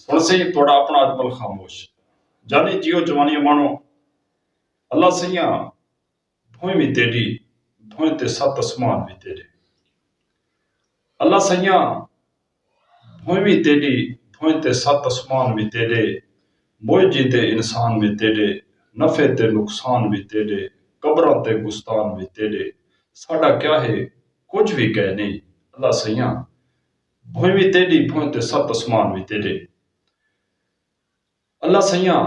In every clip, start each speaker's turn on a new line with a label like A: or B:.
A: سن سی توڑا اپنا اجمل خاموش جانی جیو جوانی مانو اللہ سیاں بھوئیں بھی تیری بھوئیں تے سات اسمان بھی تیرے اللہ سیاں بھوئیں بھی تیری بھوئیں تے سات اسمان بھی تیرے موئے جیتے انسان بھی تیرے نفع تے نقصان بھی تیرے قبراں تے گستان بھی تیرے ساڈا کیا ہے کچھ بھی کہہ نہیں اللہ سیاں بھوئیں بھی تیری بھوئیں تے سات اسمان بھی تیرے اللہ سیاں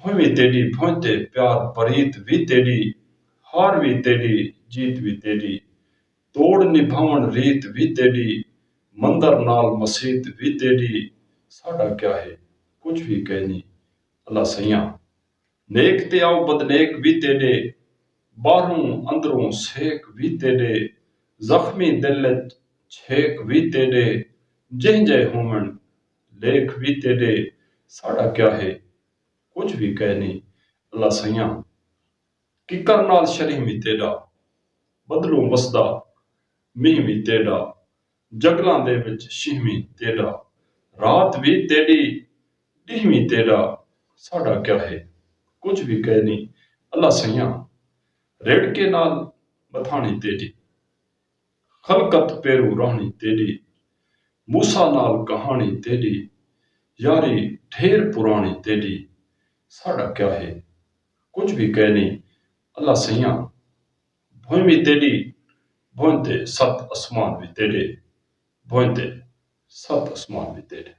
A: بھوئیں بھی تیری بھوئیں تے پیار پریت بھی تیری ہار بھی تیری جیت بھی تیری توڑ نبھاون ریت بھی تیری مندر نال مسیت بھی تیری ساڈا کیا ہے کچھ بھی کہہ نہیں اللہ سیاں نیک تے آؤ بد نیک بھی تیرے باہروں اندروں سیک بھی تیرے زخمی دل چھیک بھی تیرے جہیں جے ہومن لیک بھی تیرے ساڈا کیا ہے کچھ بھی کہہ نہیں اللہ سیاں ککر نال شریح بھی تیرا بدلوں وسدا میہ بھی تیرا جگلاں دے وچ شیہ بھی تیرا رات بھی تیری ڈیہ بھی تیرا ساڈا کیا ہے کچھ بھی کہہ نہیں اللہ سیاں ریڑکے نال بتھانی تیری خلقت پیرو رہنی تیری موسیٰ نال کہانی تیری یاری ڈھیر پرانی تیری ساڈا کیا ہے کچھ بھی کہہ نہیں اللہ سیاں بھوئیں بھی تیری بھوئیں تے سات اسمان بھی تیرے بھوئیں تے سات اسمان بھی تیرے